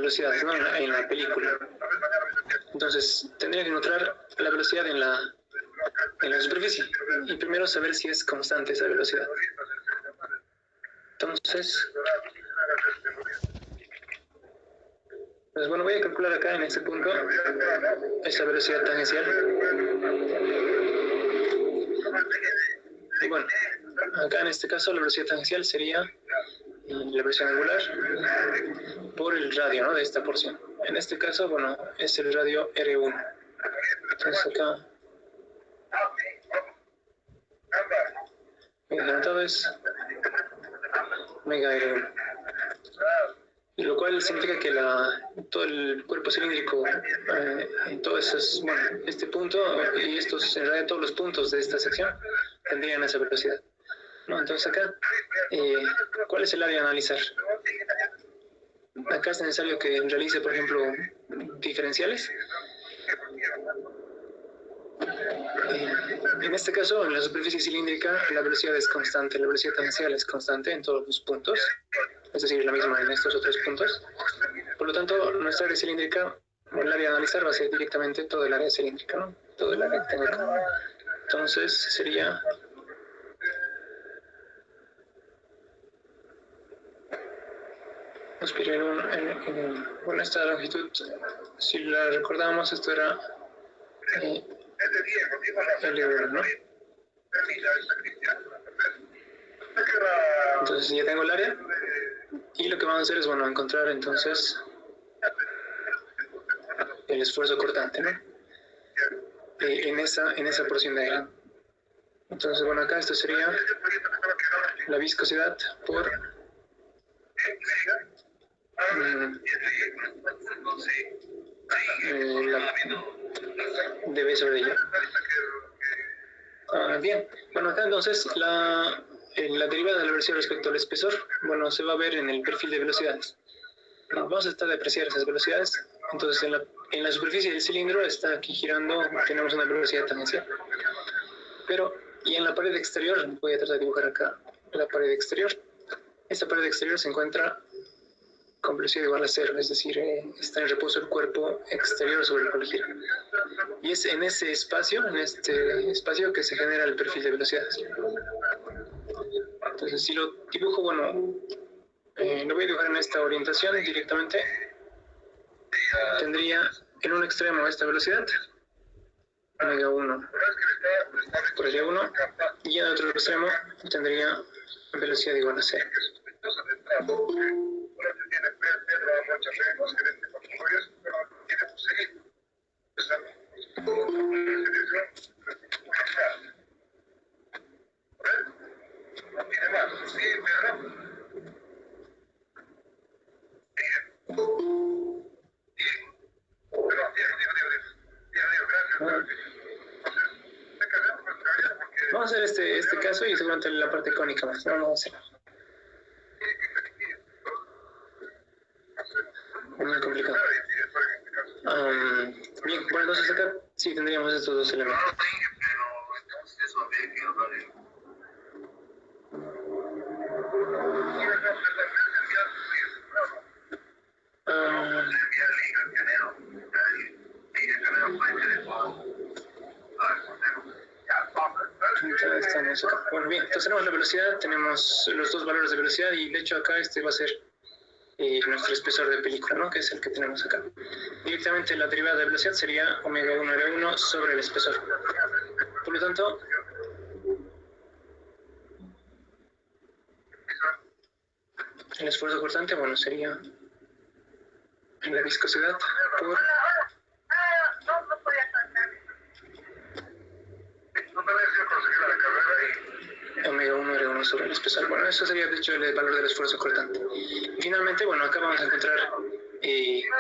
velocidades, ¿no? En la película. Entonces, tendría que encontrar la velocidad en la superficie y primero saber si es constante esa velocidad. Entonces, pues bueno, voy a calcular acá en este punto esta velocidad tangencial. Y bueno, acá en este caso la velocidad tangencial sería la velocidad angular por el radio, ¿no? De esta porción. En este caso, bueno, es el radio R1. Entonces acá mi adelantado es omega R1. Lo cual significa que todo el cuerpo cilíndrico, en todo este punto y estos, en realidad todos los puntos de esta sección tendrían esa velocidad, ¿no? Entonces acá, ¿cuál es el área a analizar? Acá es necesario que realice, por ejemplo, diferenciales. En este caso, en la superficie cilíndrica, la velocidad es constante, la velocidad tangencial es constante en todos los puntos, es decir, la misma en estos otros puntos. Por lo tanto, nuestra área cilíndrica, el área a analizar va a ser directamente todo el área cilíndrica, ¿no? Todo el área que tengo acá. Entonces, sería... Bueno, esta longitud, si la recordamos, esto era L1, ¿no? Entonces ya tengo el área y lo que vamos a hacer es, bueno, encontrar entonces el esfuerzo cortante, ¿no? En esa porción de aire. Entonces, bueno, acá esto sería la viscosidad por la dB sobre ella. Bien, bueno, acá entonces la derivada de la velocidad respecto al espesor, bueno, se va a ver en el perfil de velocidades. Vamos a tratar de apreciar esas velocidades. Entonces, en la superficie del cilindro está aquí girando, tenemos una velocidad tangencial. Pero, y en la pared exterior, voy a tratar de dibujar acá la pared exterior. Esta pared exterior se encuentra con velocidad igual a 0, es decir, está en reposo el cuerpo exterior sobre el cual gira. Y es en ese espacio, que se genera el perfil de velocidades. Entonces, si lo dibujo, bueno, lo voy a dibujar en esta orientación directamente. Tendría en un extremo esta velocidad, omega 1 por L1, y en el otro extremo tendría velocidad igual a 0. Vamos a hacer este caso y seguramente la parte cónica más. No, vamos a hacerlo. Muy complicado. Bien, bueno, entonces acá sí tendríamos estos dos elementos. Estamos acá. Bueno, bien, entonces tenemos la velocidad, tenemos los dos valores de velocidad y de hecho acá este va a ser nuestro espesor de película, ¿no? Que es el que tenemos acá. Directamente la derivada de velocidad sería omega 1 R1 sobre el espesor. Por lo tanto, el esfuerzo cortante, bueno, sería en la viscosidad por omega 1 R1 sobre el espesor. Bueno, eso sería de hecho el valor del esfuerzo cortante. Y finalmente, bueno, acá vamos a encontrar,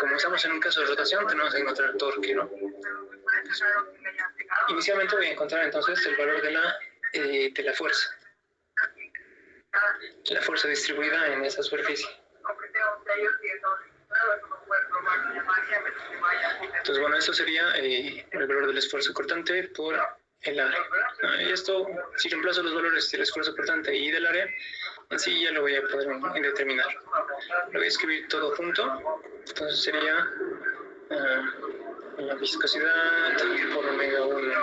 como estamos en un caso de rotación, tenemos que encontrar torque, ¿no? Inicialmente voy a encontrar entonces el valor de la fuerza. La fuerza distribuida en esa superficie. Entonces, bueno, esto sería el valor del esfuerzo cortante por el área. Y esto, si reemplazo los valores del esfuerzo cortante y del área, Así ya lo voy a poder determinar. Lo voy a escribir todo junto. Entonces sería la viscosidad por omega 1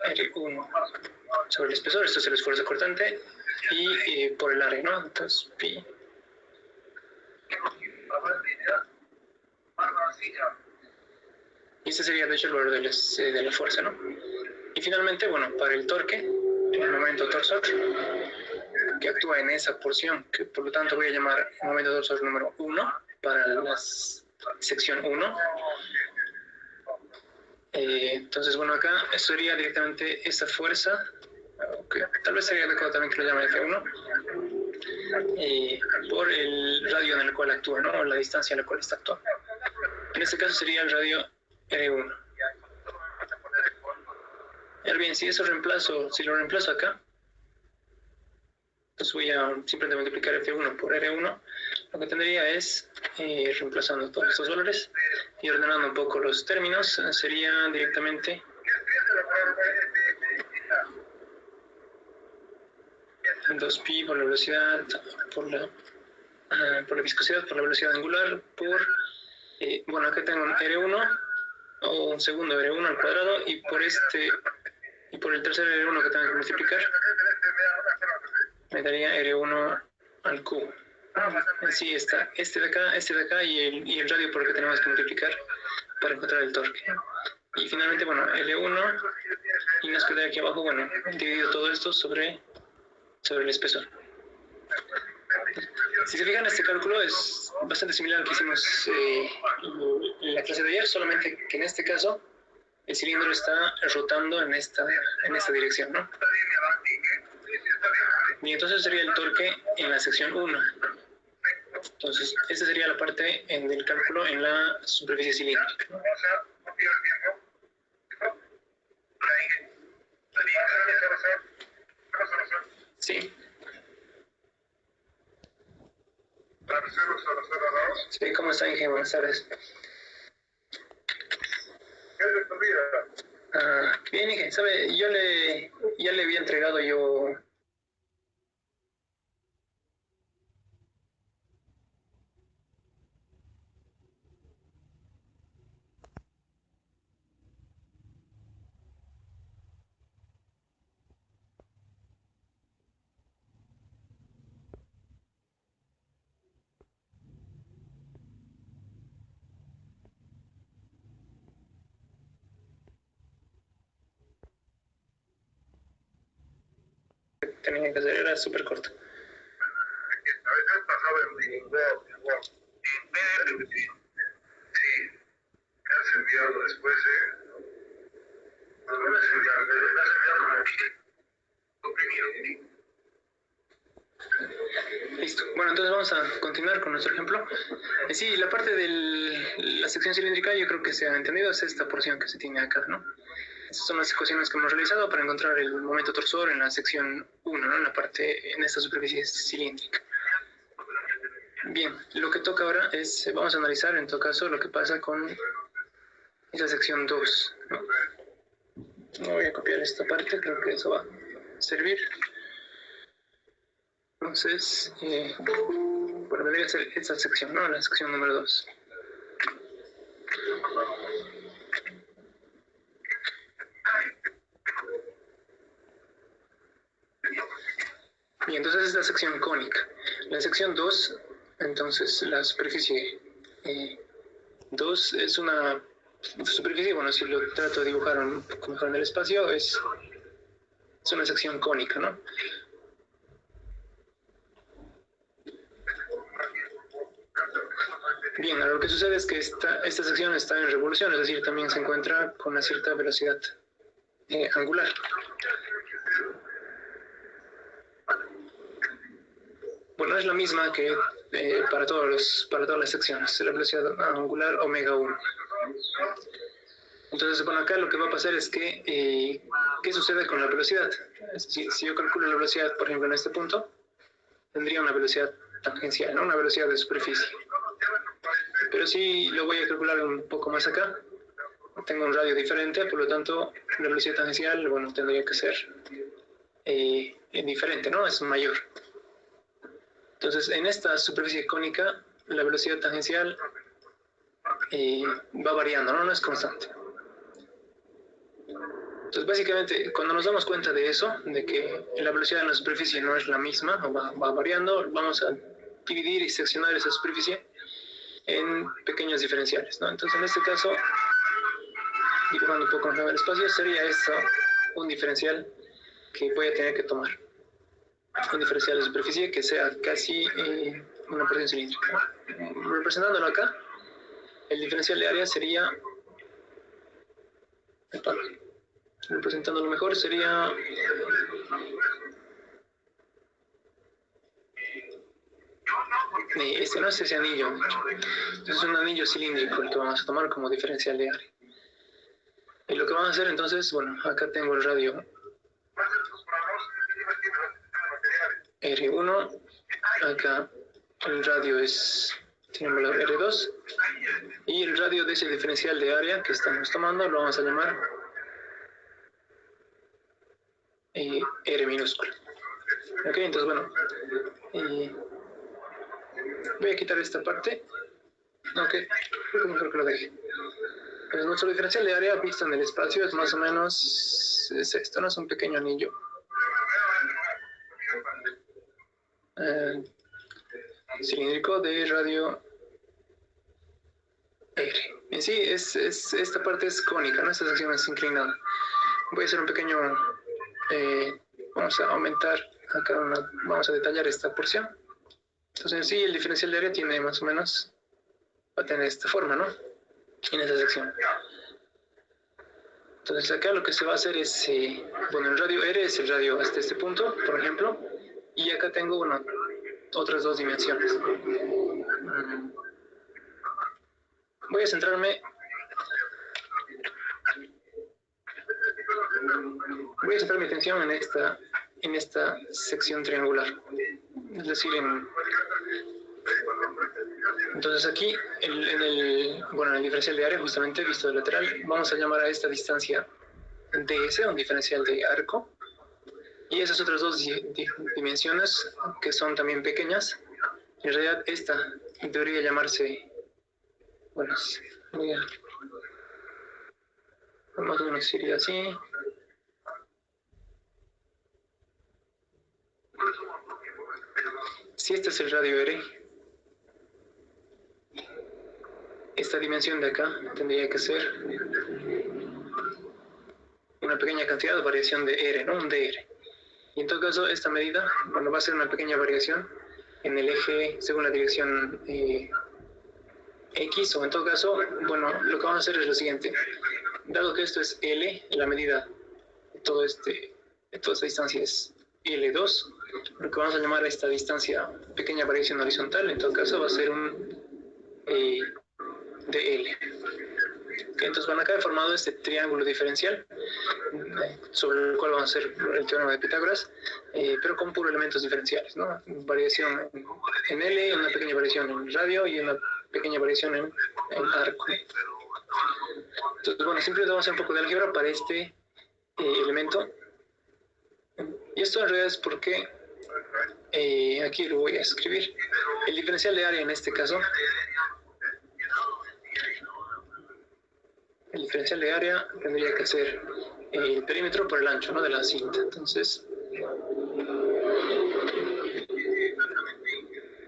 R1 sobre el espesor. Esto es el esfuerzo cortante. Y por el área, ¿no? Entonces pi. Y este sería de hecho el valor de la fuerza, ¿no? Y finalmente, bueno, para el torque, el momento torsor, que actúa en esa porción, que por lo tanto voy a llamar momento torsor número 1 para la sección 1. Entonces, bueno, acá sería directamente esta fuerza, okay, tal vez sería adecuado también que lo llame F1, por el radio en el cual actúa, ¿no? O la distancia en la cual está actuando. En este caso sería el radio R1. Ahora bien, si lo reemplazo acá, pues voy a simplemente multiplicar F1 por R1. Lo que tendría es, reemplazando todos estos valores y ordenando un poco los términos, sería directamente en 2pi por la velocidad, por la viscosidad, por la velocidad angular, por, bueno, acá tengo un R1 o un segundo R1 al cuadrado y por el tercer R1 que tengo que multiplicar me daría R1 al cubo. Así está, este de acá y el radio por el que tenemos que multiplicar para encontrar el torque. Y finalmente, bueno, L1 y nos queda aquí abajo, bueno, dividido todo esto sobre el espesor. Si se fijan, este cálculo es bastante similar al que hicimos en la clase de ayer, solamente que en este caso el cilindro está rotando en esta dirección, ¿no? Y entonces sería el torque en la sección 1. Entonces, esta sería la parte del cálculo en la superficie cilíndrica. Sí. Sí, ¿cómo está, Inge? Buenas tardes. Bien, Inge, ¿sabe? Ya le había entregado yo... tenía que hacer, era súper corto. A veces pasaba igual. Sí, me has enviado después, no me has enviado, me has enviado comprimido. Listo. Bueno, entonces vamos a continuar con nuestro ejemplo. Sí, la parte de la sección cilíndrica yo creo que se ha entendido, es esta porción que se tiene acá, ¿no? Estas son las ecuaciones que hemos realizado para encontrar el momento torsor en la sección 1, ¿no? En esta superficie cilíndrica. Bien, lo que toca ahora es, vamos a analizar en todo caso lo que pasa con esa sección 2, ¿no? No voy a copiar esta parte, creo que eso va a servir. Entonces, bueno, debería ser esta sección, ¿no? La sección número 2. Y entonces es la sección cónica. La sección 2, entonces la superficie 2 es una superficie, bueno, si lo trato de dibujar un poco mejor en el espacio, es una sección cónica, ¿no? Bien, ahora lo que sucede es que esta sección está en revolución, es decir, también se encuentra con una cierta velocidad angular. Bueno, es la misma que para todas las secciones, la velocidad angular omega 1. Entonces, bueno, acá lo que va a pasar es que, ¿qué sucede con la velocidad? Es decir, si yo calculo la velocidad, por ejemplo, en este punto, tendría una velocidad tangencial, ¿no? Una velocidad de superficie. Pero si lo voy a calcular un poco más acá, tengo un radio diferente, por lo tanto, la velocidad tangencial, bueno, tendría que ser diferente, ¿no? Es mayor. Entonces, en esta superficie cónica, la velocidad tangencial va variando, ¿no? No es constante. Entonces, básicamente, cuando nos damos cuenta de eso, de que la velocidad en la superficie no es la misma, va variando, vamos a dividir y seccionar esa superficie en pequeños diferenciales, ¿no? Entonces, en este caso, dibujando un poco mejor el espacio, sería esto un diferencial que voy a tener que tomar. Un diferencial de superficie que sea casi una porción cilíndrica. Representándolo acá, el diferencial de área sería, representándolo mejor, sería este, no es ese anillo. Entonces es un anillo cilíndrico el que vamos a tomar como diferencial de área. Y lo que vamos a hacer entonces, bueno, acá tengo el radio R1, acá el radio tiene un valor R2, y el radio de ese diferencial de área que estamos tomando lo vamos a llamar R minúscula. Ok, entonces bueno, voy a quitar esta parte. Ok, mejor que lo deje. Pues nuestro diferencial de área visto en el espacio es más o menos esto, ¿no? Es un pequeño anillo. Cilíndrico de radio R. En sí, esta parte es cónica, ¿no? Esta sección es inclinada. Voy a hacer un pequeño... vamos a aumentar acá, vamos a detallar esta porción. Entonces, en sí, el diferencial de área tiene más o menos... va a tener esta forma, ¿no? En esa sección. Entonces, acá lo que se va a hacer es... bueno, el radio R es el radio hasta este punto, por ejemplo. Y acá tengo, bueno, otras dos dimensiones. Voy a centrarme... Voy a centrar mi atención en esta sección triangular. Es decir, entonces aquí, en el diferencial de área, justamente visto de lateral, vamos a llamar a esta distancia ds, un diferencial de arco. Y esas otras dos dimensiones, que son también pequeñas, en realidad esta debería llamarse, bueno, más o menos sería así. Si este es el radio R, esta dimensión de acá tendría que ser una pequeña cantidad de variación de R, ¿no? Un DR. Y en todo caso, esta medida, bueno, va a ser una pequeña variación en el eje según la dirección X, o en todo caso, bueno, lo que vamos a hacer es lo siguiente. Dado que esto es L, la medida de toda esta distancia es L2, lo que vamos a llamar a esta distancia pequeña variación horizontal, en todo caso va a ser un DL. Okay, entonces, bueno, acá he formado este triángulo diferencial sobre el cual vamos a hacer el teorema de Pitágoras, pero con puros elementos diferenciales, ¿no? Variación en L, una pequeña variación en radio y una pequeña variación en arco. Entonces, bueno, simplemente vamos a hacer un poco de álgebra para este elemento. Y esto en realidad es porque aquí lo voy a escribir. El diferencial de área en este caso, el diferencial de área tendría que ser el perímetro por el ancho, ¿no?, de la cinta. Entonces,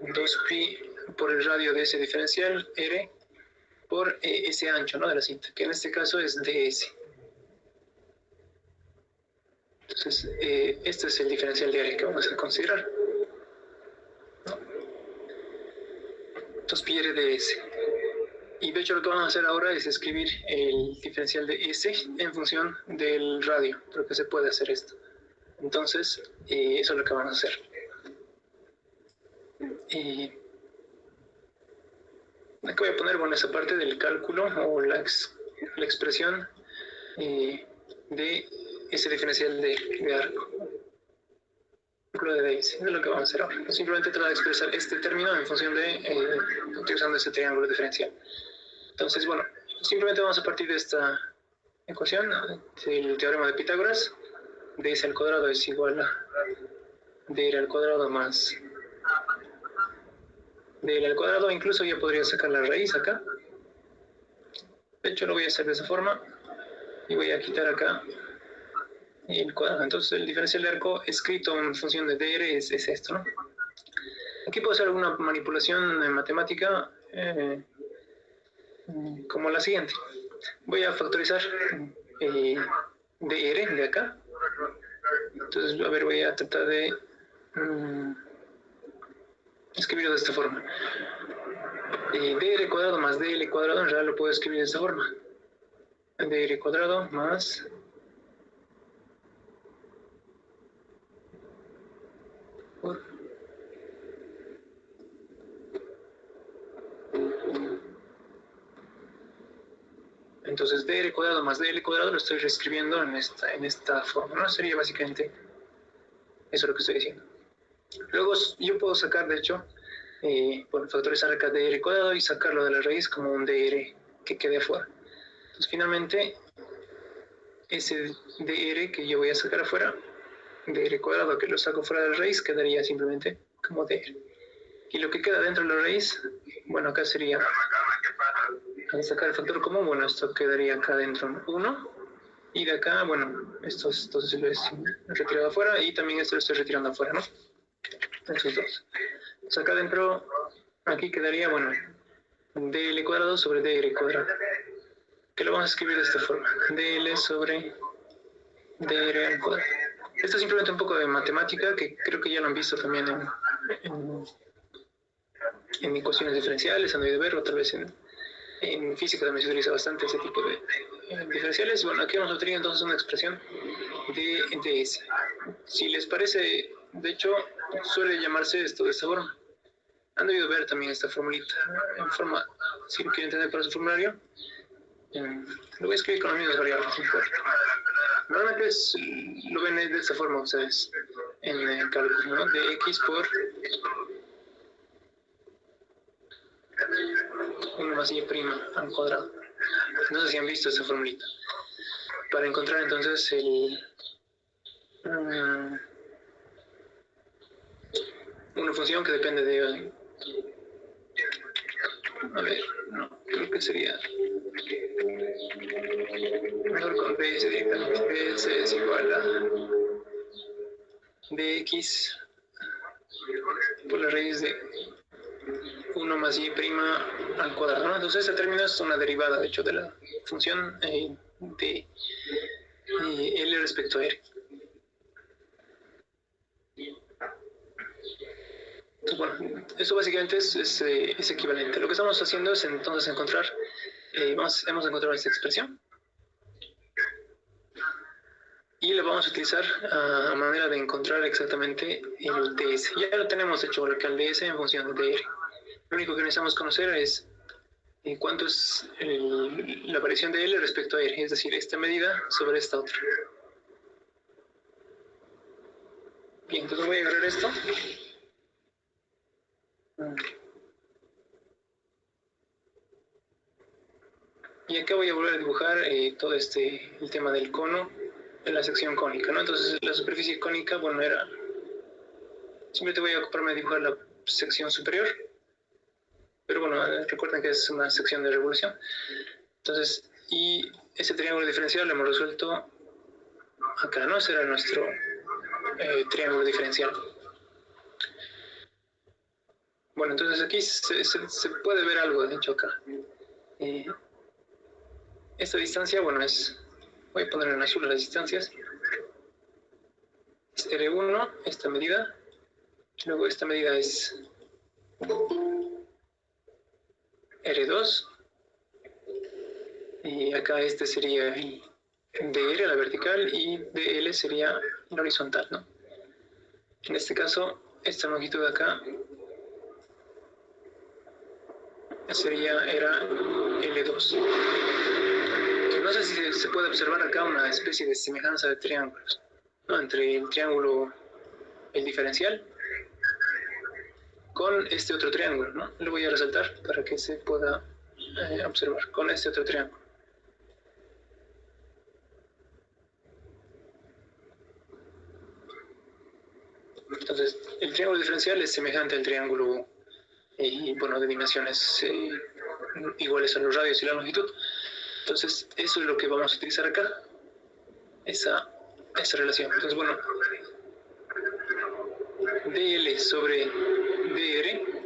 2pi por el radio de ese diferencial, R, por ese ancho, ¿no?, de la cinta, que en este caso es ds. Entonces, este es el diferencial de área que vamos a considerar, ¿no? 2pi r ds. Y de hecho lo que vamos a hacer ahora es escribir el diferencial de S en función del radio, pero que se puede hacer esto. Entonces, eso es lo que vamos a hacer. Aquí voy a poner, bueno, esa parte del cálculo o la expresión de ese diferencial de arco. De S, es lo que vamos a hacer ahora. Simplemente tratar de expresar este término en función de, utilizando ese triángulo diferencial. Entonces, bueno, simplemente vamos a partir de esta ecuación, el teorema de Pitágoras. ds al cuadrado es igual a dr al cuadrado más de L al cuadrado. Incluso ya podría sacar la raíz acá. De hecho, lo voy a hacer de esa forma. Y voy a quitar acá el cuadrado. Entonces, el diferencial de arco escrito en función de dr es esto, ¿no? Aquí puedo hacer alguna manipulación matemática como la siguiente. Voy a factorizar dr de acá. Entonces, a ver, voy a tratar de escribirlo de esta forma. Dr cuadrado más dl cuadrado, en realidad lo puedo escribir de esta forma. Dr cuadrado más entonces dr cuadrado más dl cuadrado lo estoy reescribiendo en esta forma, ¿no? Sería básicamente eso lo que estoy diciendo. Luego yo puedo sacar, de hecho, factorizar acá dr cuadrado y sacarlo de la raíz como un dr que quede afuera. Entonces finalmente ese dr que yo voy a sacar afuera, dr cuadrado que lo saco fuera de la raíz, quedaría simplemente como dr. Y lo que queda dentro de la raíz, bueno, acá sería, al sacar el factor común, bueno, esto quedaría acá dentro 1. Y de acá, bueno, esto entonces lo he retirado afuera y también esto lo estoy retirando afuera, ¿no? Esos dos. Entonces acá dentro, aquí quedaría, bueno, dl cuadrado sobre dr cuadrado. Que lo vamos a escribir de esta forma. dl sobre dr al cuadrado. Esto es simplemente un poco de matemática que creo que ya lo han visto también en ecuaciones diferenciales, han debido ver, otra vez en física también se utiliza bastante ese tipo de diferenciales. Bueno, aquí vamos a obtener entonces una expresión de ds. Si les parece, de hecho, suele llamarse esto de esta forma. Han debido ver también esta formulita en forma, si lo quieren entender para su formulario, lo voy a escribir con las mismas variables. Normalmente lo ven de esta forma ustedes en el cálculo, ¿no? De x por 1 más y' al cuadrado. No sé si han visto esa formulita. Para encontrar entonces una función que depende de... A ver, no, creo que sería... Mejor con ds directamente. ds es igual a dx por la raíz de 1 más y' al cuadrado, ¿no? Entonces este término es una derivada, de hecho, de la función de L respecto a R. Entonces, bueno, eso básicamente es equivalente. Lo que estamos haciendo es entonces encontrar, hemos encontrado esta expresión y la vamos a utilizar a manera de encontrar exactamente el ds. Ya lo tenemos hecho, el ds en función de R. Lo único que necesitamos conocer es cuánto es la variación de L respecto a R, es decir, esta medida sobre esta otra. Bien, entonces voy a agarrar esto. Y acá voy a volver a dibujar todo el tema del cono en la sección cónica, ¿no? Entonces la superficie cónica, bueno, simplemente voy a ocuparme de dibujar la sección superior, pero bueno, recuerden que es una sección de revolución. Entonces, y ese triángulo diferencial lo hemos resuelto acá, ¿no? Ese era nuestro triángulo diferencial. Bueno, entonces aquí se puede ver algo, de hecho, acá. Esta distancia, bueno, voy a poner en azul las distancias. Es R1, esta medida. Luego esta medida es R2. Y acá este sería el dr, la vertical, y dl sería la horizontal, ¿no? En este caso, esta longitud de acá era L2. No sé si se puede observar acá una especie de semejanza de triángulos, ¿no? Entre el triángulo, el diferencial, con este otro triángulo, ¿no? Lo voy a resaltar para que se pueda observar con este otro triángulo. Entonces, el triángulo diferencial es semejante al triángulo y bueno, de dimensiones iguales a los radios y la longitud. Entonces, eso es lo que vamos a utilizar acá, esa relación. Entonces, bueno, dl sobre dr,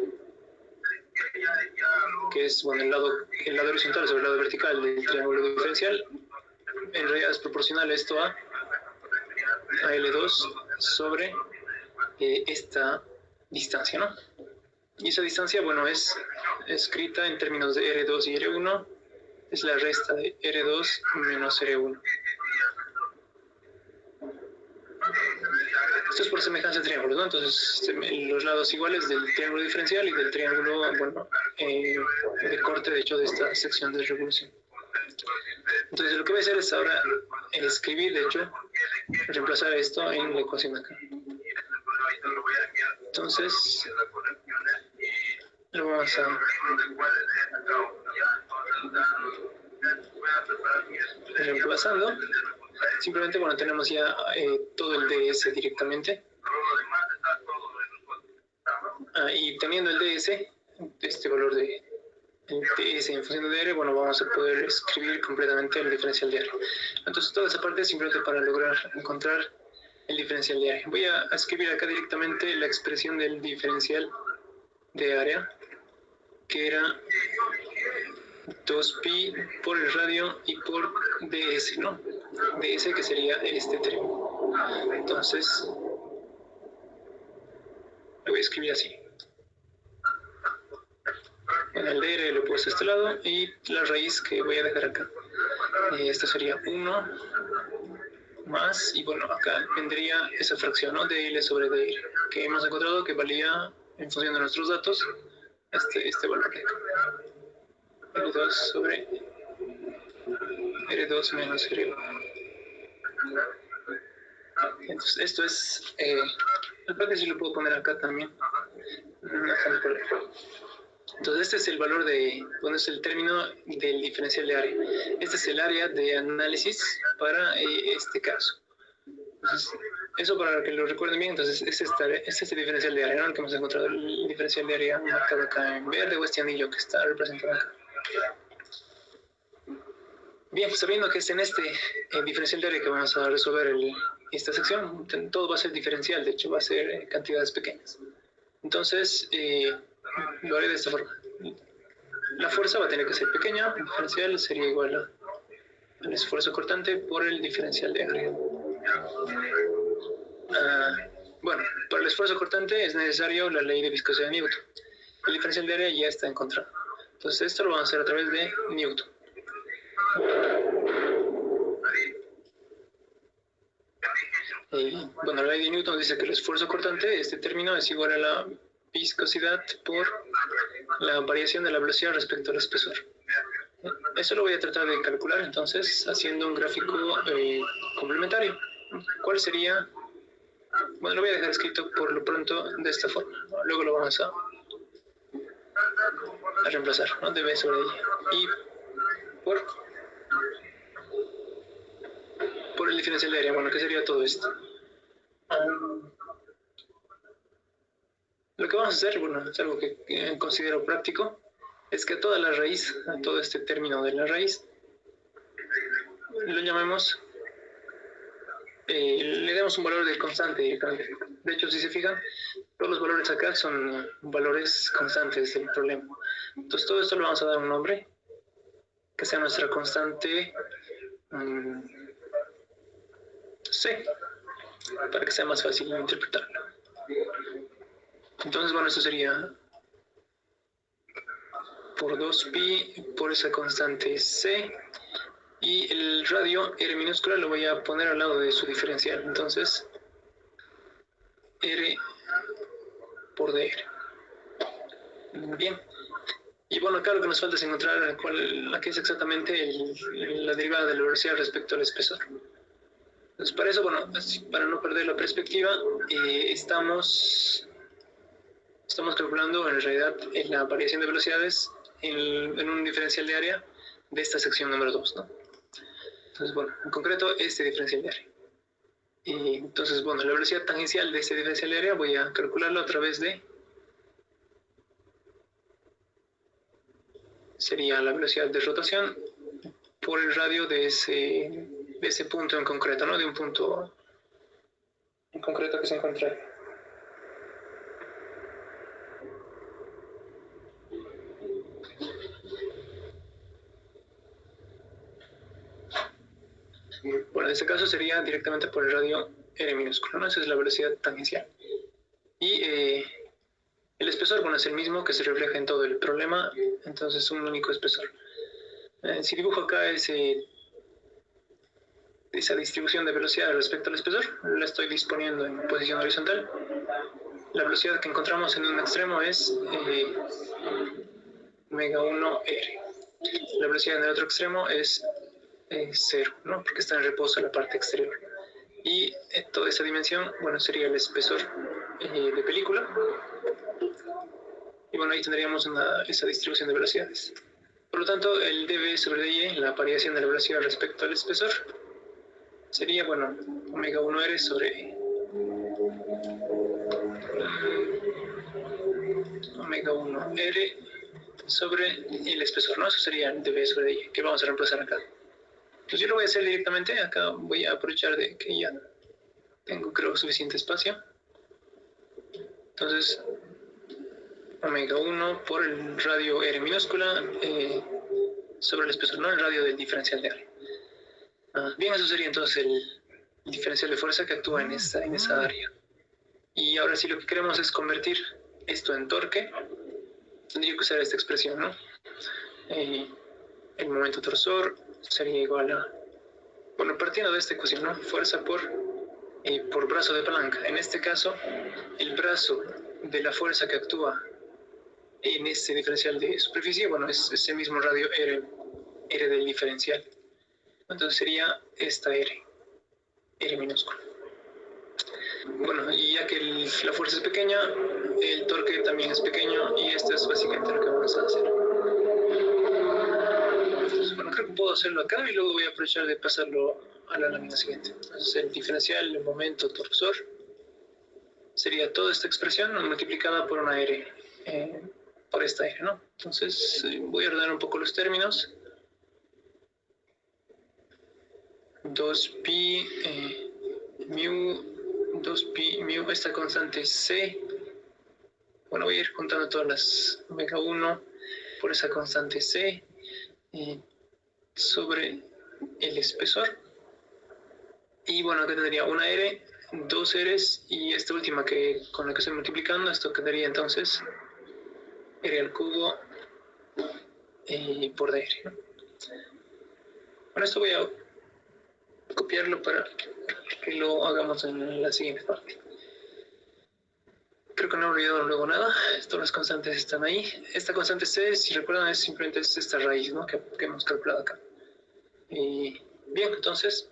que es bueno, el lado horizontal sobre el lado vertical del triángulo diferencial, en realidad es proporcional esto a L2 sobre esta distancia, ¿no? Y esa distancia, bueno, es escrita en términos de R2 y R1, es la resta de R2 menos R1. Esto es por semejanza de triángulos, ¿no? Entonces, los lados iguales del triángulo diferencial y del triángulo, bueno, de corte, de hecho, de esta sección de revolución. Entonces, lo que voy a hacer es ahora escribir, de hecho, reemplazar esto en la ecuación de acá. Entonces, lo vamos a reemplazando. Simplemente, bueno, tenemos ya todo el ds directamente. Y teniendo el ds, este valor de ds en función de dr, bueno, vamos a poder escribir completamente el diferencial de área. Entonces, toda esa parte es simplemente para lograr encontrar el diferencial de área. Voy a escribir acá directamente la expresión del diferencial de área, que era 2pi por el radio y por ds, ¿no? ds, que sería este término. Entonces, lo voy a escribir así. Bueno, el dr lo he puesto a este lado y la raíz que voy a dejar acá. Esto sería 1 más, y bueno, acá vendría esa fracción, ¿no? dl sobre dr, que hemos encontrado que valía, en función de nuestros datos, este valor de acá. R2 sobre R2 menos R1. Entonces, esto es, el que sí lo puedo poner acá también. Entonces, este es el valor de, bueno, es el término del diferencial de área. Este es el área de análisis para este caso. Entonces, eso para que lo recuerden bien, entonces este es el diferencial de área, ¿no? El que hemos encontrado, el diferencial de área marcado acá en verde, o este anillo que está representado acá. Bien, sabiendo que es en este diferencial de área que vamos a resolver esta sección, todo va a ser diferencial, de hecho va a ser cantidades pequeñas. Entonces, lo haré de esta forma. La fuerza va a tener que ser pequeña, el diferencial sería igual al esfuerzo cortante por el diferencial de área. Bueno, para el esfuerzo cortante es necesario la ley de viscosidad de Newton. El diferencial de área ya está encontrado. Entonces, esto lo vamos a hacer a través de Newton. Bueno, la ley de Newton dice que el esfuerzo cortante, este término, es igual a la viscosidad por la variación de la velocidad respecto al espesor. Eso lo voy a tratar de calcular, entonces, haciendo un gráfico complementario. ¿Cuál sería? Bueno, lo voy a dejar escrito por lo pronto de esta forma. Luego lo vamos a reemplazar, ¿no? dB sobre I. Y por el diferencial de área, bueno, ¿qué sería todo esto? Lo que vamos a hacer, bueno, es algo que considero práctico, es que a toda la raíz, a todo este término de la raíz, lo llamemos, le demos un valor de constante directamente. De hecho, si se fijan, todos los valores acá son valores constantes del problema. Entonces, todo esto le vamos a dar un nombre, que sea nuestra constante C, para que sea más fácil de interpretarlo. Entonces, bueno, esto sería por 2pi por esa constante C, y el radio R minúscula lo voy a poner al lado de su diferencial. Entonces, R por dr. Bien. Y bueno, acá lo que nos falta es encontrar la que es exactamente la derivada de la velocidad respecto al espesor. Entonces, para eso, bueno, para no perder la perspectiva, estamos calculando en realidad la variación de velocidades en un diferencial de área de esta sección número 2, ¿no? Entonces, bueno, en concreto, este diferencial de área. Y entonces, bueno, la velocidad tangencial de este diferencial de área voy a calcularlo a través de sería la velocidad de rotación por el radio de ese punto en concreto, ¿no? De un punto en concreto que se encuentra. Bueno, en este caso sería directamente por el radio R minúsculo, ¿no? Esa es la velocidad tangencial. Y el espesor, bueno, es el mismo que se refleja en todo el problema, entonces un único espesor. Si dibujo acá esa distribución de velocidad respecto al espesor, la estoy disponiendo en posición horizontal. La velocidad que encontramos en un extremo es omega 1 R. La velocidad en el otro extremo es 0, ¿no? Porque está en reposo la parte exterior. Y toda esa dimensión, bueno, sería el espesor de película. Y bueno, ahí tendríamos esa distribución de velocidades. Por lo tanto, el dV sobre dy, la variación de la velocidad respecto al espesor, sería, bueno, omega 1R sobre omega 1R sobre el espesor, ¿no? Eso sería el dV sobre dy, que vamos a reemplazar acá. Entonces yo lo voy a hacer directamente, acá voy a aprovechar de que ya tengo, creo, suficiente espacio. Entonces, omega 1 por el radio R minúscula sobre el espesor, ¿no? El radio del diferencial de área. Bien, eso sería entonces el diferencial de fuerza que actúa en esa área. Y ahora si lo que queremos es convertir esto en torque, tendría que usar esta expresión, ¿no? El momento torsor sería igual a, bueno, partiendo de esta ecuación, ¿no? Fuerza por brazo de palanca. En este caso, el brazo de la fuerza que actúa en este diferencial de superficie, bueno, es ese mismo radio R del diferencial. Entonces sería esta R minúscula. Bueno, y ya que la fuerza es pequeña, el torque también es pequeño y esto es básicamente lo que vamos a hacer. Entonces, bueno, creo que puedo hacerlo acá y luego voy a aprovechar de pasarlo a la lámina siguiente. Entonces el diferencial, el momento torsor, sería toda esta expresión multiplicada por una R, por esta R, ¿no? Entonces voy a ordenar un poco los términos. 2pi mu, esta constante C. Bueno, voy a ir juntando todas las omega 1 por esa constante C sobre el espesor. Y bueno, acá tendría una R, dos R's y esta última con la que estoy multiplicando, esto quedaría entonces R al cubo por dr, ¿no? Bueno, esto voy a copiarlo para que lo hagamos en la siguiente parte. Creo que no he olvidado luego nada. Todas las constantes están ahí. Esta constante C, si recuerdan, es simplemente esta raíz, ¿no? que hemos calculado acá. Bien, entonces,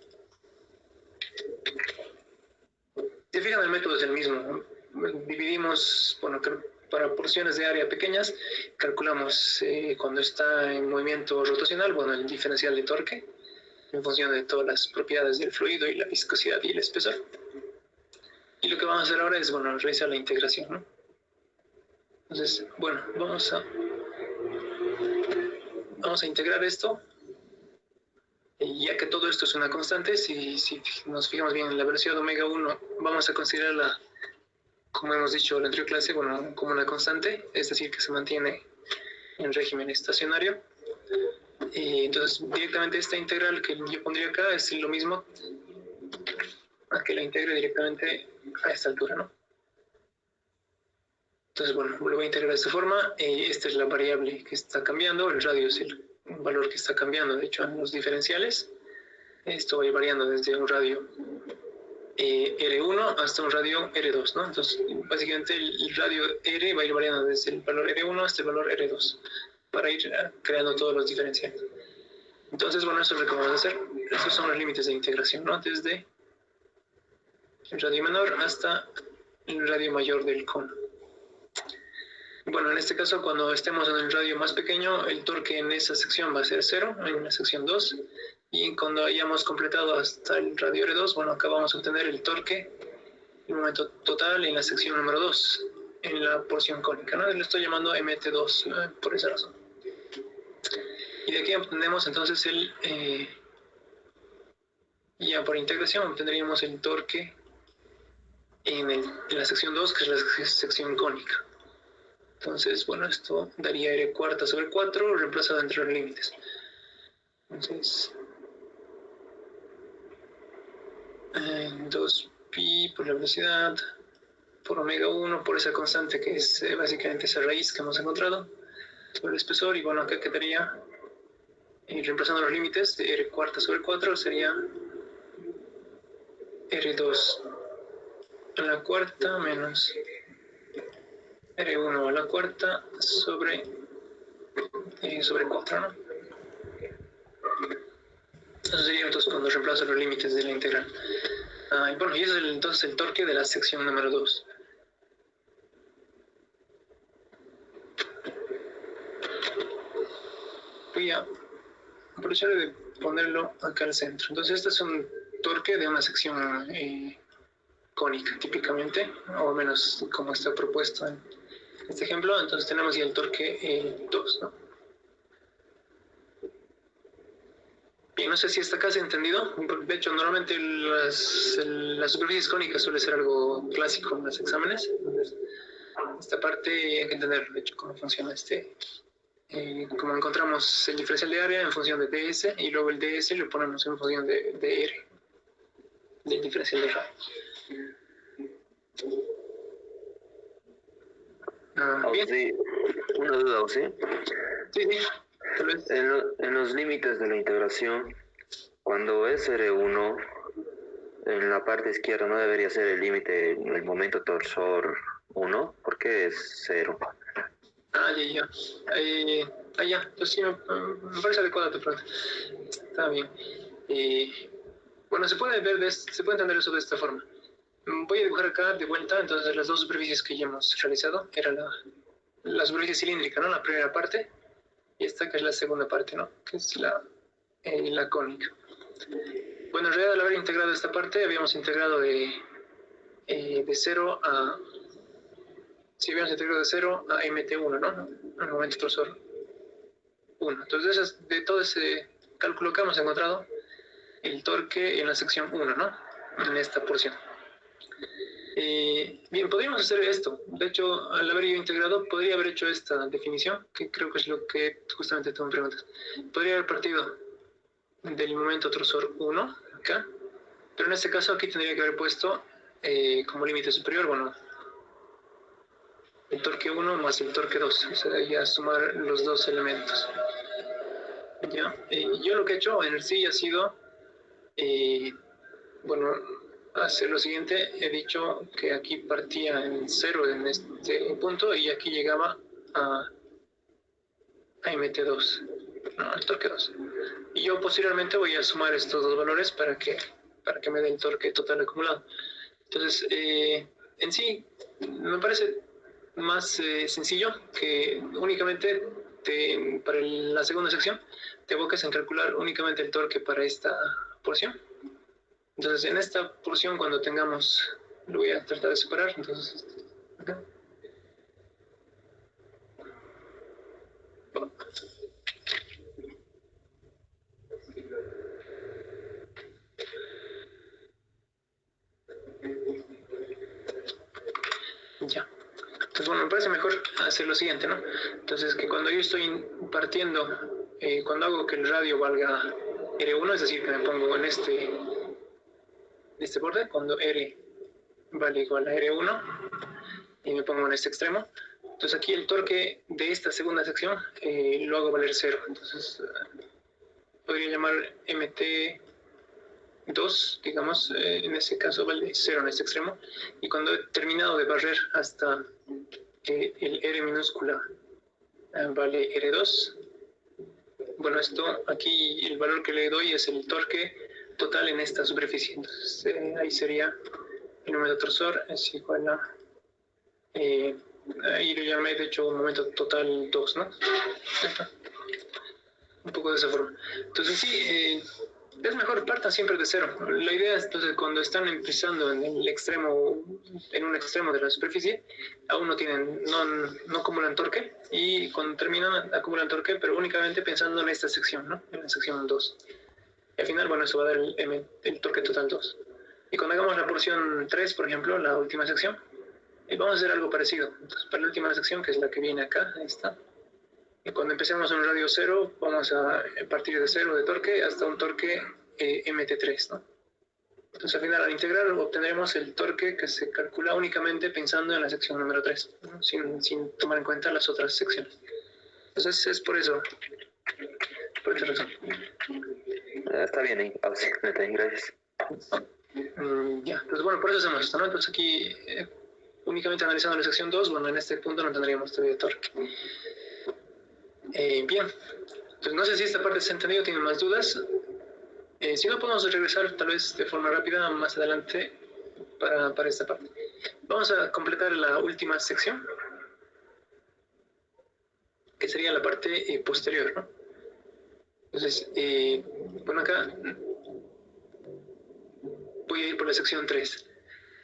si fijan, el método es el mismo, ¿no? Dividimos, bueno, para porciones de área pequeñas, calculamos cuando está en movimiento rotacional, bueno, el diferencial de torque, en función de todas las propiedades del fluido y la viscosidad y el espesor. Y lo que vamos a hacer ahora es, bueno, realizar la integración, ¿no? Entonces, bueno, vamos a integrar esto. Y ya que todo esto es una constante, si nos fijamos bien en la velocidad omega 1, vamos a considerarla, como hemos dicho en la anterior clase, bueno, como una constante, es decir, que se mantiene en régimen estacionario. Entonces, directamente esta integral que yo pondría acá es lo mismo a que la integre directamente a esta altura, ¿no? Entonces, bueno, lo voy a integrar de esta forma. Esta es la variable que está cambiando, el radio es el valor que está cambiando, de hecho, en los diferenciales. Esto va a ir variando desde un radio R1 hasta un radio R2, ¿no? Entonces, básicamente el radio R va a ir variando desde el valor R1 hasta el valor R2 para ir creando todos los diferenciales. Entonces, bueno, eso es lo que vamos a hacer. Estos son los límites de integración, ¿no? Desde el radio menor hasta el radio mayor del cono. Bueno, en este caso, cuando estemos en el radio más pequeño, el torque en esa sección va a ser 0, en la sección 2. Y cuando hayamos completado hasta el radio R2, bueno, acá vamos a obtener el torque, el momento total en la sección número 2, en la porción cónica, ¿no? Lo estoy llamando MT2 por esa razón. Y de aquí obtenemos entonces ya por integración obtendríamos el torque en la sección 2, que es la sección cónica. Entonces, bueno, esto daría R cuarta sobre 4 reemplazado entre los límites. Entonces, 2pi por la velocidad, por omega 1, por esa constante que es básicamente esa raíz que hemos encontrado, sobre el espesor, y bueno, acá quedaría, reemplazando los límites, de R cuarta sobre 4 sería R2 a la cuarta menos R1 a la cuarta sobre 4, ¿no? Eso sería entonces cuando reemplazo los límites de la integral. Y bueno, y eso es entonces el torque de la sección número 2. Voy a aprovechar de ponerlo acá al centro. Entonces este es un torque de una sección cónica, típicamente, o menos como está propuesto en este ejemplo. Entonces tenemos ya el torque 2, ¿no? Bien, no sé si hasta acá se ha entendido. De hecho, normalmente las superficies cónicas suele ser algo clásico en los exámenes. Entonces, esta parte hay que entender, de hecho, cómo funciona como encontramos el diferencial de área en función de ds, y luego el ds lo ponemos en función de r, del diferencial de radio. Bien. Sí, una duda, ¿sí? Sí, tal vez. En los límites de la integración, cuando es R1, en la parte izquierda no debería ser el límite, el momento torsor 1, ¿por qué es 0? Ya. Ya. Entonces sí, me parece adecuada tu pregunta. Está bien. Bueno, se puede entender eso de esta forma. Voy a dibujar acá de vuelta, entonces las dos superficies que ya hemos realizado. Era la superficie cilíndrica, ¿no? La primera parte. Y esta que es la segunda parte, ¿no? Que es la cónica. Bueno, en realidad al haber integrado esta parte, habíamos integrado de 0 a... Sí, habíamos integrado de 0 a mt1, ¿no? Al momento torsor 1. Entonces, de todo ese cálculo que hemos encontrado, el torque en la sección 1, ¿no? En esta porción. Bien, podríamos hacer esto. De hecho, al haber yo integrado, podría haber hecho esta definición, que creo que es lo que justamente tú me preguntas. Podría haber partido del momento torsor 1, acá, pero en este caso aquí tendría que haber puesto como límite superior, bueno, el torque 1 más el torque 2, o sea, ya sumar los dos elementos. ¿Ya? Yo lo que he hecho en sí ha sido, bueno, hacer lo siguiente. He dicho que aquí partía en 0 en este punto y aquí llegaba a mt2, no, al torque 2. Y yo posteriormente voy a sumar estos dos valores para que me dé el torque total acumulado. Entonces, en sí, me parece más sencillo que únicamente para la segunda sección te aboques en calcular únicamente el torque para esta porción. Entonces, en esta porción, cuando tengamos, lo voy a tratar de separar. Entonces, acá. Ya. Entonces, bueno, me parece mejor hacer lo siguiente, ¿no? Entonces, que cuando yo estoy partiendo, cuando hago que el radio valga R1, es decir, que me pongo en este borde, cuando R vale igual a R1, y me pongo en este extremo, entonces aquí el torque de esta segunda sección lo hago valer 0. Entonces, podría llamar MT2, digamos, en ese caso vale 0 en este extremo, y cuando he terminado de barrer hasta el R minúscula vale R2, bueno, esto aquí el valor que le doy es el torque total en esta superficie. Entonces ahí sería el momento torsor es igual a ahí lo llamé de hecho un momento total 2, ¿no? Un poco de esa forma. Entonces sí, Es mejor partan siempre de cero. La idea es, entonces, cuando están empezando en el extremo, en un extremo de la superficie, aún no tienen, no acumulan torque, y cuando terminan acumulan torque, pero únicamente pensando en esta sección, ¿no? En la sección 2. Y al final, bueno, eso va a dar el torque total 2. Y cuando hagamos la porción 3, por ejemplo, la última sección, vamos a hacer algo parecido. Entonces, para la última sección, que es la que viene acá, ahí está. Y cuando empecemos en un radio 0, vamos a partir de 0 de torque hasta un torque MT3, ¿no? Entonces, al final, al integrar, obtendremos el torque que se calcula únicamente pensando en la sección número 3, ¿no? sin tomar en cuenta las otras secciones. Entonces, es por eso. Por esta razón. Está bien, gracias. Ya, entonces, bueno, por eso hacemos esto, ¿no? Entonces, aquí, únicamente analizando la sección 2, bueno, en este punto no tendríamos todavía torque. Bien, entonces no sé si esta parte se ha entendido, tienen más dudas. Si no, podemos regresar tal vez de forma rápida más adelante para esta parte. Vamos a completar la última sección, que sería la parte posterior, ¿no? Entonces, bueno, acá voy a ir por la sección 3.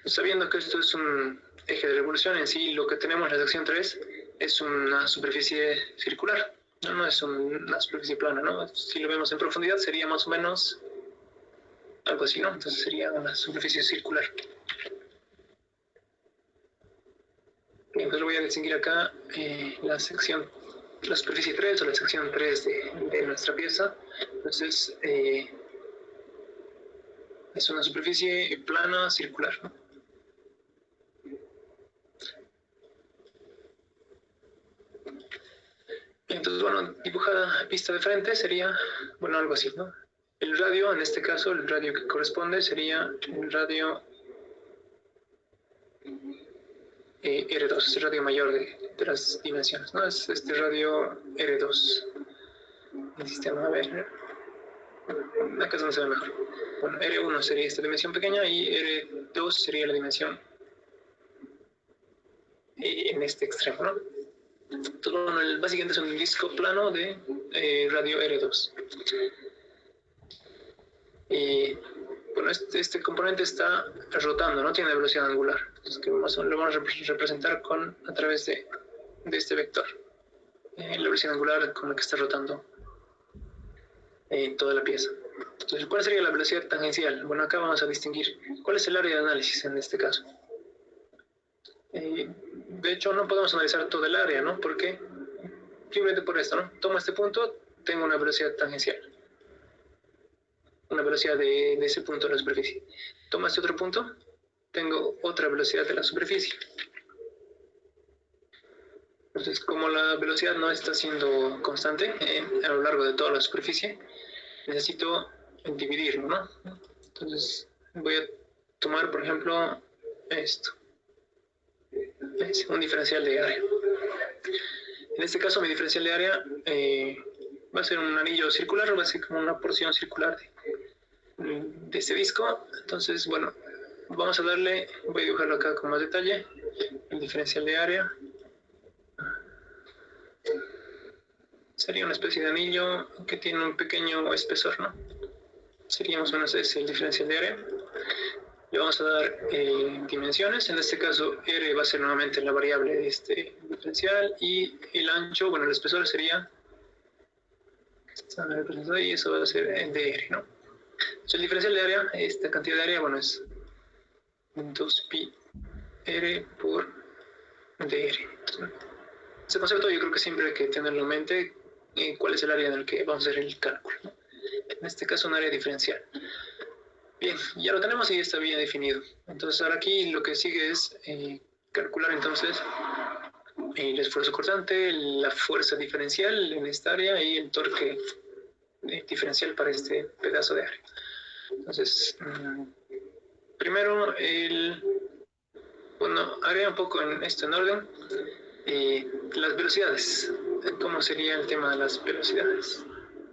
Sabiendo que esto es un eje de revolución, en sí lo que tenemos en la sección 3 es una superficie circular. No es una superficie plana, ¿no? Si lo vemos en profundidad sería más o menos algo así, ¿no? Entonces sería una superficie circular. Bien, entonces voy a distinguir acá la superficie 3 o la sección 3 de nuestra pieza. Entonces es una superficie plana circular, ¿no? Entonces, bueno, dibujada vista de frente sería, bueno, algo así, ¿no? El radio, en este caso, el radio que corresponde sería el radio R2, es el radio mayor de las dimensiones, ¿no? Es este radio R2. El sistema, a ver, acá es donde se ve mejor. Bueno, R1 sería esta dimensión pequeña y R2 sería la dimensión en este extremo, ¿no? Entonces, bueno, básicamente es un disco plano de radio R2. Y bueno, este componente está rotando, no tiene velocidad angular. Entonces, que lo vamos a representar a través de este vector. La velocidad angular con la que está rotando toda la pieza. Entonces, ¿cuál sería la velocidad tangencial? Bueno, acá vamos a distinguir cuál es el área de análisis en este caso. De hecho, no podemos analizar todo el área, ¿no? Porque simplemente por esto, ¿no? Tomo este punto, tengo una velocidad tangencial. Una velocidad de ese punto de la superficie. Tomo este otro punto, tengo otra velocidad de la superficie. Entonces, como la velocidad no está siendo constante a lo largo de toda la superficie, necesito dividirlo, ¿no? Entonces, voy a tomar, por ejemplo, esto. Es un diferencial de área. En este caso, mi diferencial de área va a ser un anillo circular, va a ser como una porción circular de este disco. Entonces, bueno, vamos a darle, voy a dibujarlo acá con más detalle, el diferencial de área. Sería una especie de anillo que tiene un pequeño espesor, ¿no? Sería más o menos ese el diferencial de área. Le vamos a dar dimensiones, en este caso R va a ser nuevamente la variable de este diferencial y el ancho, bueno, el espesor sería, y eso va a ser dr, ¿no? Entonces el diferencial de área, esta cantidad de área, bueno, es 2pi r por dr. Ese concepto yo creo que siempre hay que tenerlo en mente, cuál es el área en el que vamos a hacer el cálculo, ¿no? En este caso un área diferencial. Bien, ya lo tenemos y ya está bien definido. Entonces ahora aquí lo que sigue es calcular entonces el esfuerzo cortante, la fuerza diferencial en esta área y el torque diferencial para este pedazo de área. Entonces, primero, bueno, haré un poco esto en orden. Las velocidades. ¿Cómo sería el tema de las velocidades?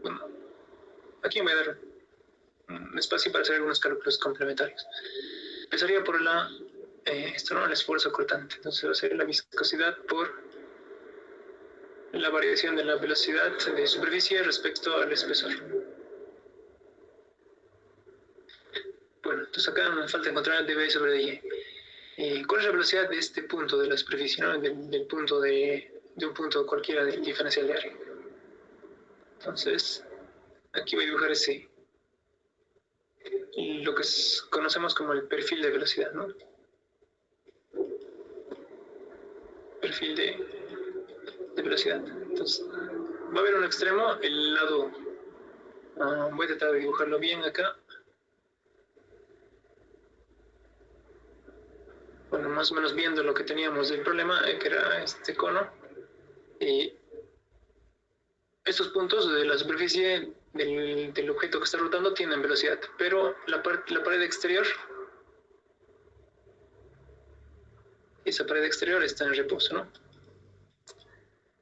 Bueno, aquí me voy a dar un espacio para hacer algunos cálculos complementarios. Empezaría por esto, ¿no? El esfuerzo cortante. Entonces va a ser la viscosidad por la variación de la velocidad de superficie respecto al espesor. Entonces acá me falta encontrar dv sobre dy. ¿Cuál es la velocidad de este punto de la superficie, ¿no? Del punto de un punto cualquiera del diferencial de área? Entonces, aquí voy a dibujar lo que conocemos como el perfil de velocidad, ¿no? Perfil de velocidad. Entonces, va a haber un extremo, el lado, voy a tratar de dibujarlo bien acá. Bueno, más o menos viendo lo que teníamos del problema, que era este cono. Estos puntos de la superficie del objeto que está rotando tienen velocidad, pero la pared exterior, esa pared exterior está en reposo, ¿no?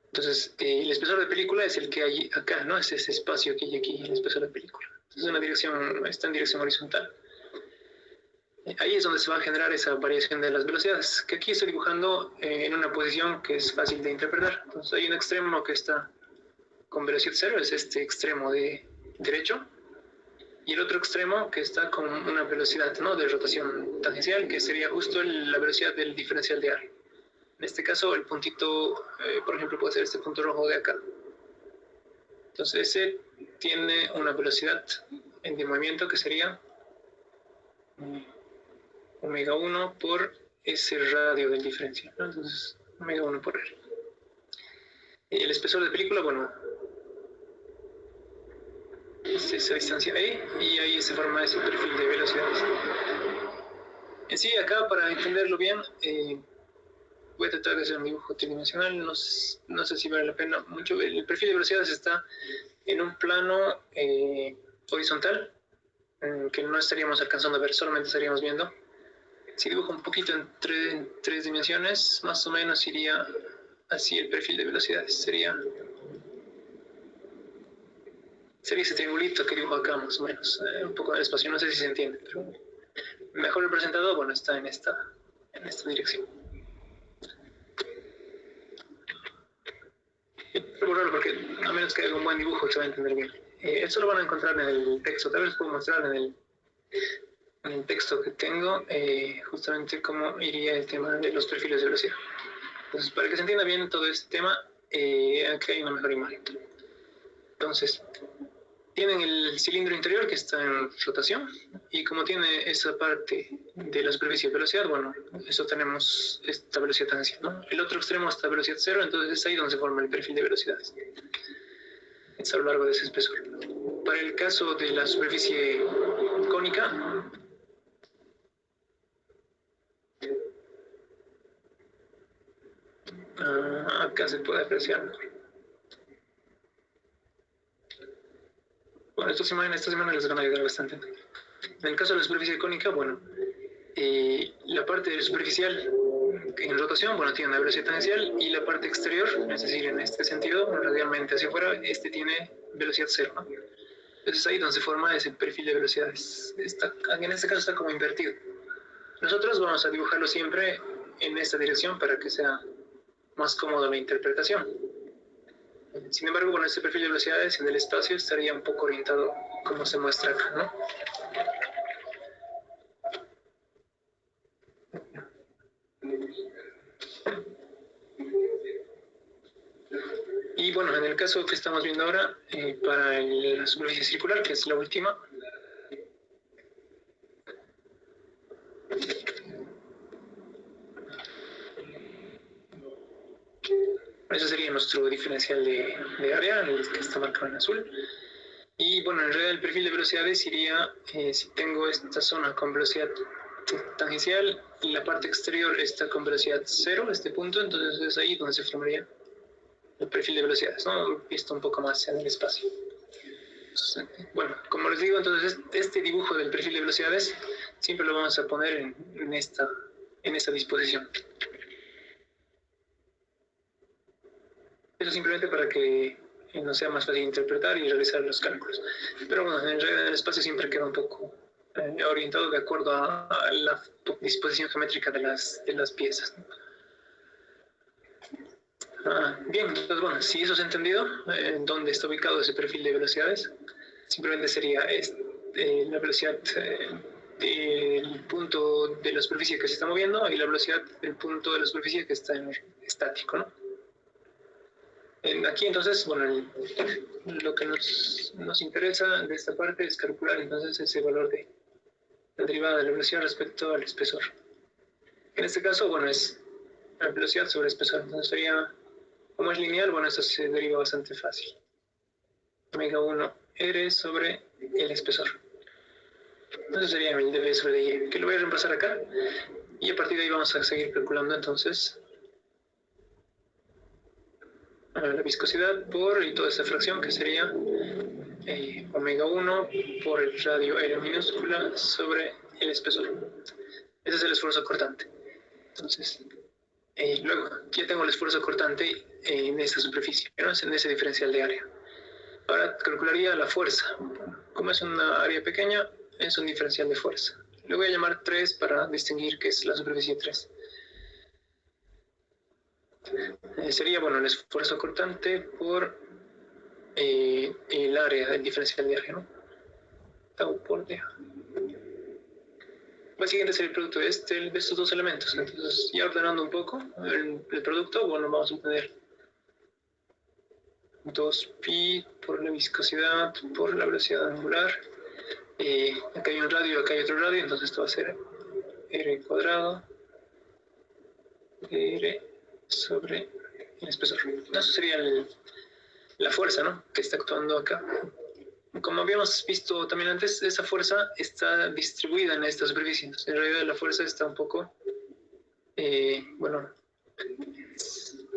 Entonces, el espesor de película es el que hay acá, ¿no? Es ese espacio que hay aquí, el espesor de película. Entonces, está en dirección horizontal. Ahí es donde se va a generar esa variación de las velocidades, que aquí estoy dibujando en una posición que es fácil de interpretar. Entonces, hay un extremo que está con velocidad cero, es este extremo de derecho, y el otro extremo que está con una velocidad, ¿no?, de rotación tangencial, que sería justo la velocidad del diferencial de área. En este caso, el puntito, por ejemplo, puede ser este punto rojo de acá. Entonces, ese tiene una velocidad de movimiento que sería omega 1 por ese radio del diferencial, ¿no? Entonces, omega 1 por R. El espesor de película, bueno, es esa distancia E, y ahí se forma ese perfil de velocidades. En sí, acá, para entenderlo bien, voy a tratar de hacer un dibujo tridimensional, no sé si vale la pena mucho. El perfil de velocidades está en un plano horizontal, que no estaríamos alcanzando a ver, solamente estaríamos viendo. Si dibujo un poquito en tres dimensiones, más o menos iría así el perfil de velocidades. Sería ese triangulito que dibujo acá, más o menos. Un poco de espacio, no sé si se entiende, pero mejor representado, bueno, está en esta dirección. Voy a borrarlo porque, a menos que haga un buen dibujo, se va a entender bien. Esto lo van a encontrar en el texto. Tal vez puedo mostrar en el texto que tengo justamente cómo iría el tema de los perfiles de velocidad. Entonces, para que se entienda bien todo este tema, aquí hay una mejor imagen. Entonces, tienen el cilindro interior que está en rotación, y como tiene esa parte de la superficie de velocidad, bueno, eso tenemos esta velocidad tangencial, ¿no? El otro extremo está a velocidad cero, entonces es ahí donde se forma el perfil de velocidades. Es a lo largo de ese espesor. Para el caso de la superficie cónica, acá se puede apreciar. Bueno, estas imágenes les van a ayudar bastante. En el caso de la superficie cónica, bueno, la parte superficial en rotación, bueno, tiene una velocidad tangencial, y la parte exterior, es decir, en este sentido, radialmente hacia afuera, tiene velocidad cero, ¿no? Entonces es ahí donde se forma ese perfil de velocidades. En este caso está como invertido. Nosotros vamos a dibujarlo siempre en esta dirección para que sea más cómodo la interpretación. Sin embargo, bueno, este perfil de velocidades en el espacio estaría un poco orientado como se muestra acá, ¿no? Y bueno, en el caso que estamos viendo ahora, para la superficie circular, que es la última, ese sería nuestro diferencial de área, el que está marcado en azul. Y bueno, en realidad el perfil de velocidades iría, si tengo esta zona con velocidad tangencial y la parte exterior está con velocidad cero, este punto, entonces es ahí donde se formaría el perfil de velocidades, ¿no? Visto un poco más en el espacio. Entonces, bueno, como les digo, entonces este dibujo del perfil de velocidades siempre lo vamos a poner en esta disposición. Eso simplemente para que no sea más fácil interpretar y realizar los cálculos. Pero bueno, en realidad el espacio siempre queda un poco orientado de acuerdo a la disposición geométrica de las piezas, ¿no? Bien, entonces bueno, si eso se ha entendido, dónde está ubicado ese perfil de velocidades, simplemente sería la velocidad del punto de la superficie que se está moviendo y la velocidad del punto de la superficie que está en estático, ¿no? Aquí entonces, bueno, lo que nos interesa de esta parte es calcular entonces ese valor de la derivada de la velocidad respecto al espesor. En este caso, bueno, es la velocidad sobre espesor. Entonces sería, como es lineal, bueno, esto se deriva bastante fácil. Omega 1 R sobre el espesor. Entonces sería el dV sobre dy, que lo voy a reemplazar acá. Y a partir de ahí vamos a seguir calculando entonces la viscosidad por y toda esta fracción que sería omega 1 por el radio R minúscula sobre el espesor. Ese es el esfuerzo cortante. Entonces, luego, ya tengo el esfuerzo cortante en esta superficie, ¿no? En ese diferencial de área. Ahora calcularía la fuerza. Como es una área pequeña, es un diferencial de fuerza. Le voy a llamar 3 para distinguir qué es la superficie 3. Sería, bueno, el esfuerzo cortante por el área, el diferencial de área, ¿no? Tau por D. Básicamente sería el producto de estos dos elementos. Entonces, ya ordenando un poco el producto, bueno, vamos a obtener 2pi por la viscosidad por la velocidad angular. Acá hay un radio, acá hay otro radio, entonces esto va a ser r cuadrado de r sobre el espesor. Eso sería la fuerza, ¿no?, que está actuando acá. Como habíamos visto también antes, esa fuerza está distribuida en esta superficie. Entonces, en realidad la fuerza está un poco, bueno,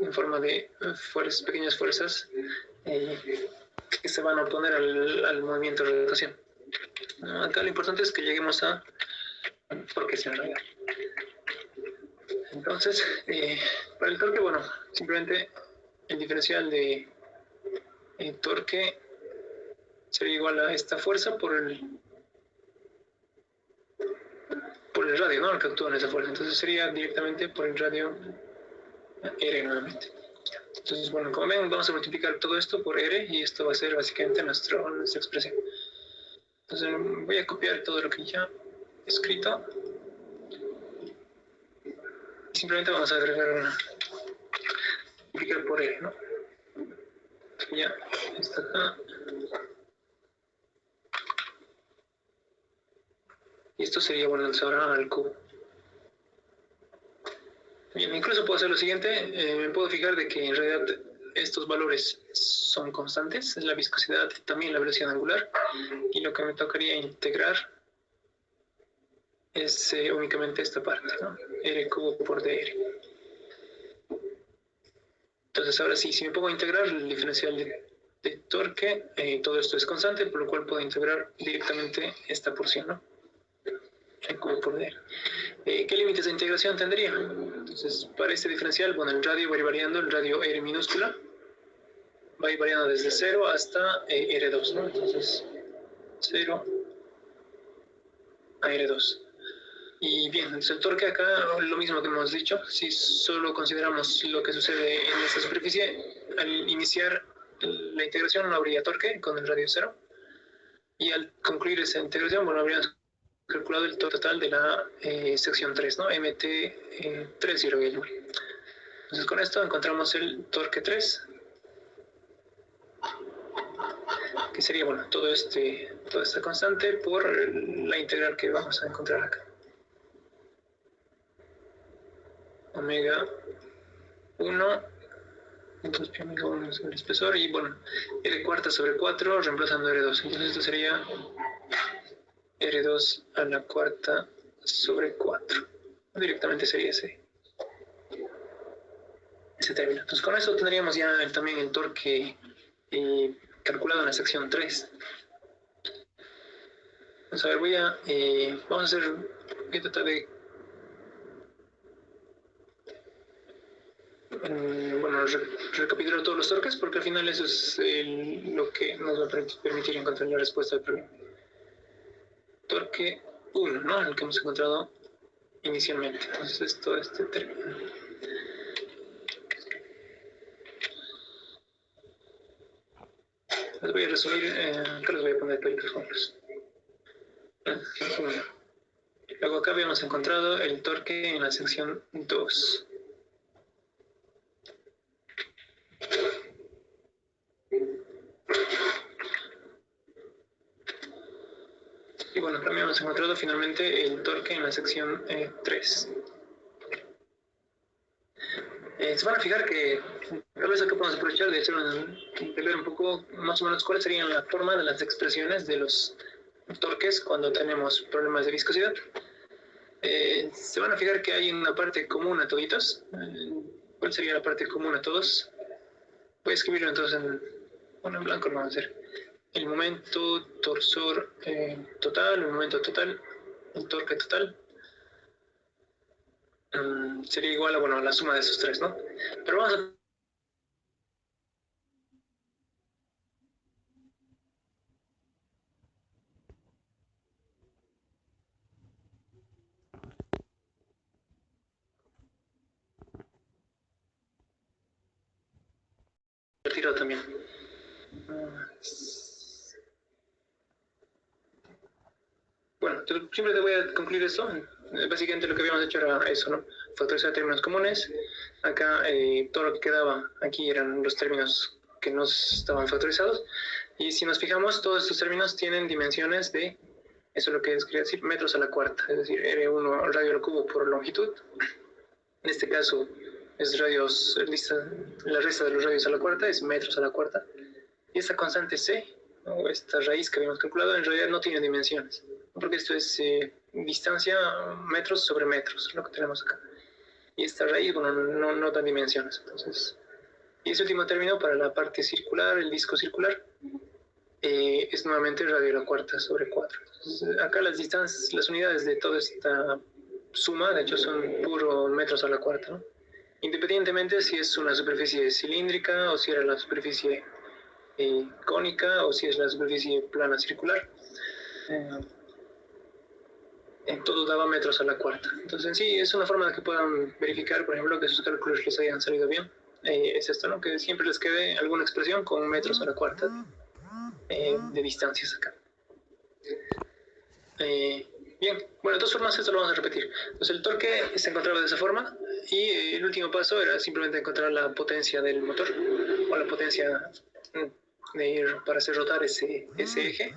en forma de pequeñas fuerzas que se van a oponer al movimiento de rotación. Acá lo importante es que lleguemos a torques en realidad. Entonces, para el torque, bueno, simplemente el diferencial de torque sería igual a esta fuerza por el radio, ¿no?, el que actúa en esa fuerza. Entonces sería directamente por el radio R nuevamente. Entonces, bueno, como ven, vamos a multiplicar todo esto por R y esto va a ser básicamente nuestra expresión. Entonces voy a copiar todo lo que ya he escrito. Simplemente vamos a agregar multiplicar por R, ¿no? Ya está acá. Y esto sería, bueno, ahora al cubo. Bien, incluso puedo hacer lo siguiente. Me puedo fijar de que en realidad estos valores son constantes, es la viscosidad, también la velocidad angular, y lo que me tocaría integrar es únicamente esta parte, ¿no?, R cubo por dr. Entonces ahora sí, si me pongo a integrar el diferencial de torque, todo esto es constante, por lo cual puedo integrar directamente esta porción, ¿no?, R cubo por dr. ¿Qué límites de integración tendría? Entonces, para este diferencial, bueno, el radio va a ir variando, el radio R minúscula va a ir variando desde 0 hasta R2, ¿no? Entonces, 0 a R2. Y bien, entonces el torque acá, lo mismo que hemos dicho, si solo consideramos lo que sucede en esta superficie, al iniciar la integración no habría torque con el radio 0, y al concluir esa integración, bueno, habríamos calculado el total de la sección 3, ¿no?, MT3 y lo que llamar. Entonces con esto encontramos el torque 3, que sería, bueno, toda esta constante por la integral que vamos a encontrar acá. Omega 1, entonces pi omega 1 sobre el espesor, y bueno, R cuarta sobre 4 reemplazando R2. Entonces esto sería R2 a la cuarta sobre 4. Directamente sería ese término. Entonces con eso tendríamos ya también el torque calculado en la sección 3. Vamos a ver, voy a tratar de bueno, recapitular todos los torques, porque al final eso es lo que nos va a permitir encontrar la respuesta del problema. Torque 1, ¿no?, el que hemos encontrado inicialmente. Entonces es todo este término. Les voy a resumir, acá les voy a poner todos los ejemplos. Luego acá habíamos encontrado el torque en la sección 2. Y bueno, también hemos encontrado finalmente el torque en la sección 3. Se van a fijar que tal vez acá podemos aprovechar de ver un poco más o menos cuáles serían la forma de las expresiones de los torques cuando tenemos problemas de viscosidad. Se van a fijar que hay una parte común a toditos. ¿Cuál sería la parte común a todos? Voy a escribirlo entonces en blanco, lo vamos a hacer. El momento torsor total, el momento total, el torque total, sería igual a, bueno, la suma de esos tres, ¿no? Pero vamos a retirado también. Bueno, entonces simplemente voy a concluir esto. Básicamente lo que habíamos hecho era eso, ¿no? Factorizar términos comunes. Acá todo lo que quedaba aquí eran los términos que no estaban factorizados. Y si nos fijamos, todos estos términos tienen dimensiones de, eso es lo que quería decir, metros a la cuarta. Es decir, R1 radio al cubo por longitud. En este caso es radios, la resta de los radios a la cuarta es metros a la cuarta. Y esta constante C, o esta raíz que habíamos calculado, en realidad no tiene dimensiones, porque esto es distancia metros sobre metros, lo que tenemos acá. Y esta raíz, bueno, no da dimensiones. Entonces, y ese último término para la parte circular, el disco circular, es nuevamente radio a la cuarta sobre 4. Entonces, acá las distancias, las unidades de toda esta suma, de hecho, son puro metros a la cuarta, ¿no? Independientemente si es una superficie cilíndrica o si era la superficie cónica o si es la superficie plana circular. En todo daba metros a la cuarta. Entonces, en sí, es una forma de que puedan verificar, por ejemplo, que sus cálculos les hayan salido bien. Es esto, ¿no? Que siempre les quede alguna expresión con metros a la cuarta de distancias acá. Bien, bueno, de todas formas esto lo vamos a repetir. Entonces el torque se encontraba de esa forma y el último paso era simplemente encontrar la potencia del motor o la potencia para hacer rotar ese eje.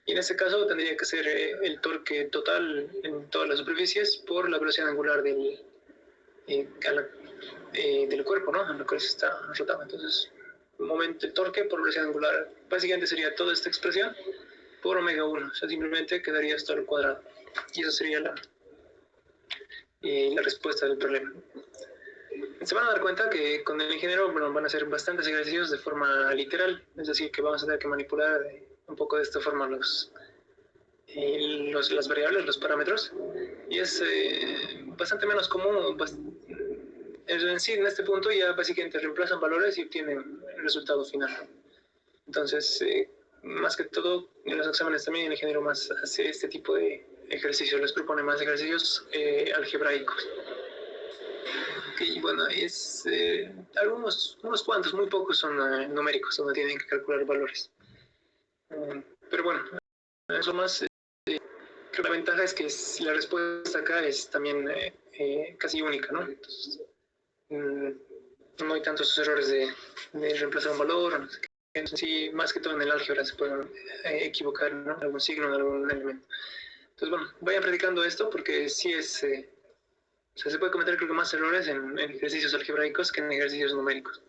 Y en este caso tendría que ser el torque total en todas las superficies por la velocidad angular del cuerpo, ¿no? En lo que se está rotando. Entonces, el torque por velocidad angular básicamente sería toda esta expresión por omega 1, o sea, simplemente quedaría esto al cuadrado. Y eso sería la respuesta del problema. Se van a dar cuenta que con el ingeniero, bueno, van a hacer bastantes ejercicios de forma literal, es decir, que vamos a tener que manipular un poco de esta forma las variables, los parámetros, y es bastante menos común. En sí, en este punto ya básicamente reemplazan valores y obtienen el resultado final. Entonces, más que todo, en los exámenes también el ingeniero más hace este tipo de ejercicios, les propone más ejercicios algebraicos. Y bueno, es unos cuantos, muy pocos son numéricos, donde tienen que calcular valores. Pero bueno, eso más, creo que la ventaja es que la respuesta acá es también casi única, ¿no? Entonces, no hay tantos errores de reemplazar un valor, no sé qué. Sí, más que todo en el álgebra se pueden equivocar, ¿no? Algún signo, algún elemento. Entonces, bueno, vayan practicando esto porque sí es... o sea, se puede cometer creo que más errores en ejercicios algebraicos que en ejercicios numéricos.